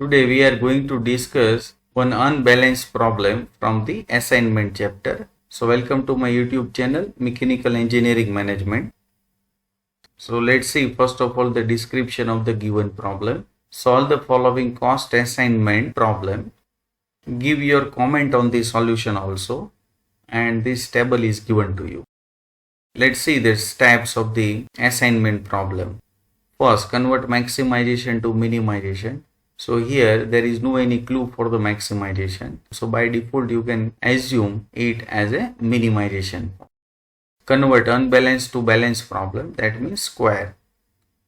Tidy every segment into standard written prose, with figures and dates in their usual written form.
Today we are going to discuss one unbalanced problem from the assignment chapter. So welcome to my YouTube channel Mechanical Engineering Management. So let's see first of all the description of the given problem. Solve the following cost assignment problem. Give your comment on the solution also, and this table is given to you. Let's see the steps of the assignment problem. First, convert maximization to minimization. So here there is no any clue for the maximization. So by default you can assume it as a minimization. Convert unbalanced to balanced problem, that means square.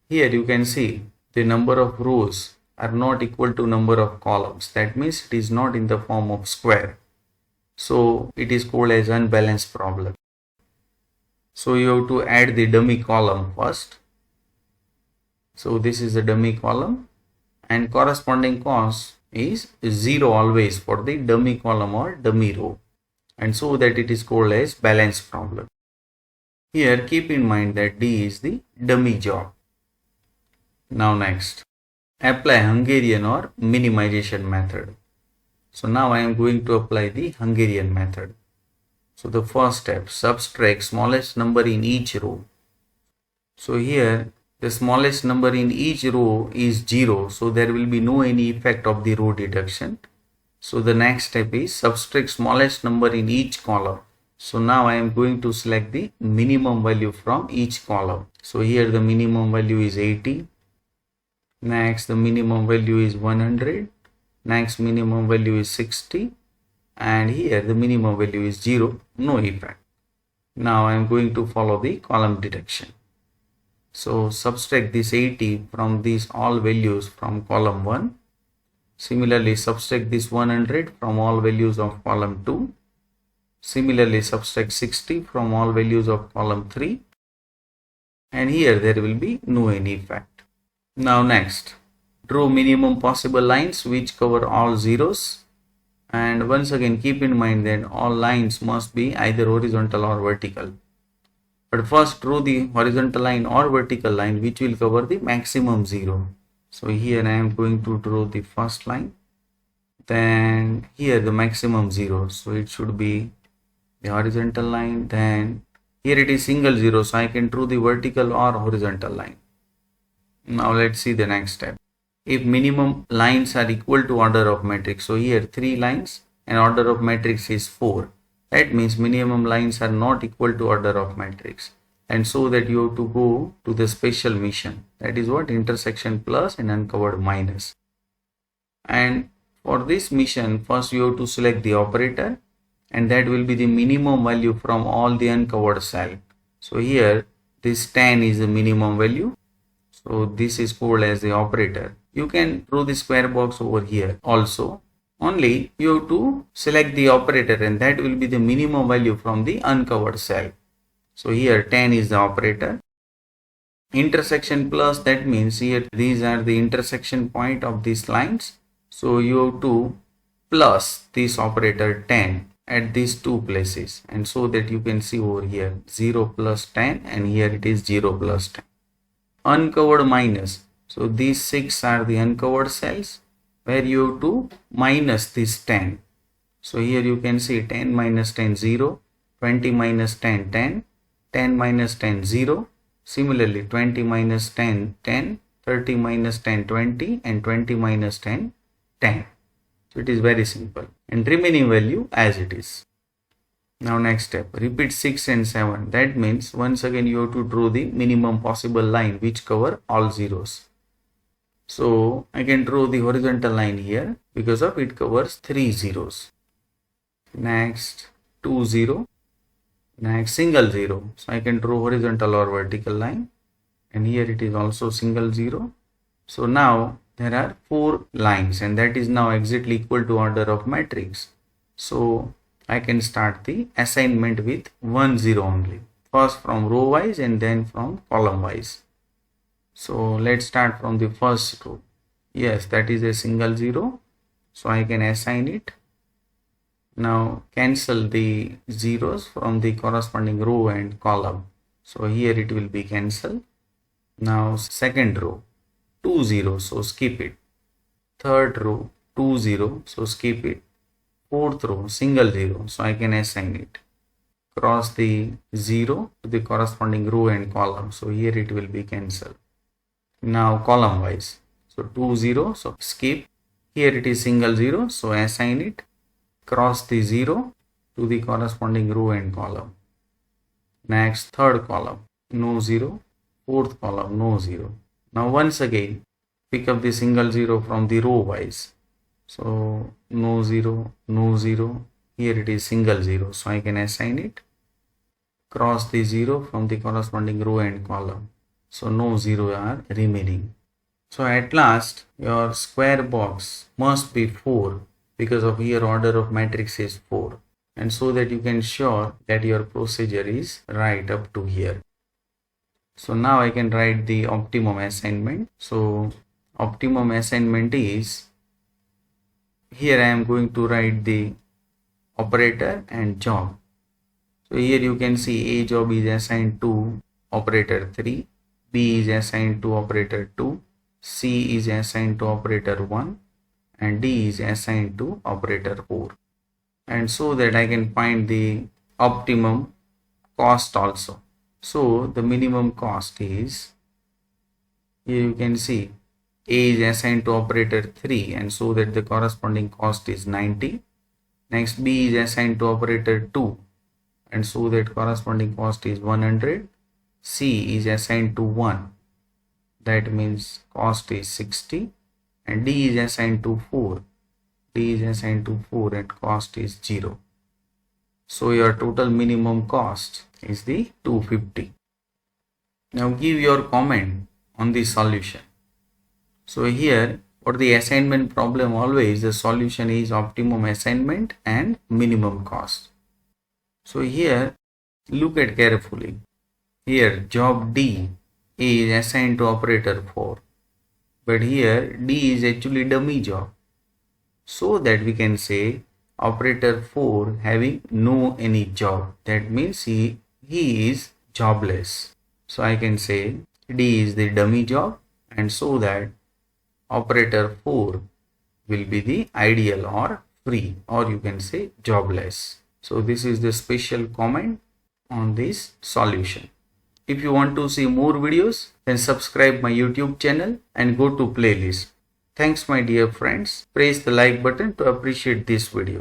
Here you can see the number of rows are not equal to number of columns. That means it is not in the form of square. So it is called as unbalanced problem. So you have to add the dummy column first. So this is the dummy column, and corresponding cost is 0 always for the dummy column or dummy row, and so that it is called as balanced problem. Here keep in mind that D is the dummy job. Now next, apply Hungarian or minimization method. So now I am going to apply the Hungarian method. So the first step, subtract smallest number in each row. So here the smallest number in each row is 0, so there will be no any effect of the row deduction. So the next step is subtract smallest number in each column. So now I am going to select the minimum value from each column. So here the minimum value is 80. Next the minimum value is 100. Next minimum value is 60. And here the minimum value is 0, no effect. Now I am going to follow the column deduction. So subtract this 80 from these all values from column 1. Similarly subtract this 100 from all values of column 2. Similarly subtract 60 from all values of column 3. And here there will be no any effect. Now next, draw minimum possible lines which cover all zeros. And once again keep in mind that all lines must be either horizontal or vertical. But first draw the horizontal line or vertical line which will cover the maximum 0. So here I am going to draw the first line. Then here the maximum 0. So it should be the horizontal line. Then here it is single 0. So I can draw the vertical or horizontal line. Now let's see the next step. If minimum lines are equal to order of matrix. So here 3 lines and order of matrix is 4. That means minimum lines are not equal to order of matrix, and so that you have to go to the special mission, that is what, intersection plus and uncovered minus. And for this mission first you have to select the operator, and that will be the minimum value from all the uncovered cell. So here this 10 is the minimum value, so this is called as the operator. You can draw the square box over here also. Only you have to select the operator, and that will be the minimum value from the uncovered cell. So here 10 is the operator. Intersection plus, that means here these are the intersection point of these lines. So you have to plus this operator 10 at these two places, and so that you can see over here 0 plus 10, and here it is 0 plus 10. Uncovered minus. So these 6 are the uncovered cells, where you have to minus this 10. So here you can see 10 minus 10 0, 20 minus 10 10, 10 minus 10 0. Similarly 20 minus 10 10, 30 minus 10 20, and 20 minus 10 10. So it is very simple, and remaining value as it is. Now next step, repeat 6 and 7. That means once again you have to draw the minimum possible line which cover all zeros. So I can draw the horizontal line here because of it covers 3 zeros. Next 2 0. Next single 0. So I can draw horizontal or vertical line, and here it is also single 0. So now there are 4 lines, and that is now exactly equal to order of matrix. So I can start the assignment with 1 0 only. First from row wise and then from column wise. So let's start from the first row. Yes, that is a single 0. So I can assign it. Now cancel the zeros from the corresponding row and column. So here it will be cancelled. Now second row, 2 zeros, so skip it. third row 2 0, so skip it. Fourth row single 0, so I can assign it. Cross the 0 to the corresponding row and column, so here it will be cancelled. Now column wise, so 2 0, so skip. Here it is single 0, so assign it. Cross the 0 to the corresponding row and column. Next third column no 0, fourth column no 0. Now once again pick up the single 0 from the row wise, so no 0, no 0. Here it is single 0, so I can assign it. Cross the 0 from the corresponding row and column, so no 0 are remaining. So at last your square box must be 4, because of here order of matrix is 4, and so that you can sure that your procedure is right up to here. So now I can write the optimum assignment. So optimum assignment is, here I am going to write the operator and job. So here you can see A job is assigned to operator 3, B is assigned to operator 2, C is assigned to operator 1, and D is assigned to operator 4. And so that I can find the optimum cost also. So the minimum cost is, here you can see A is assigned to operator 3, and so that the corresponding cost is 90. Next B is assigned to operator 2, and so that corresponding cost is 100. C is assigned to 1, that means cost is 60, and D is assigned to 4. D is assigned to 4 and cost is 0. So your total minimum cost is the 250. Now give your comment on the solution. So here for the assignment problem, always the solution is optimum assignment and minimum cost. So here look at carefully. Here job D is assigned to operator 4, but here D is actually dummy job, so that we can say operator 4 having no any job, that means he is jobless. So I can say D is the dummy job, and so that operator 4 will be the ideal or free, or you can say jobless. So this is the special comment on this solution. If you want to see more videos, then subscribe my YouTube channel and go to playlist. Thanks my dear friends. Press the like button to appreciate this video.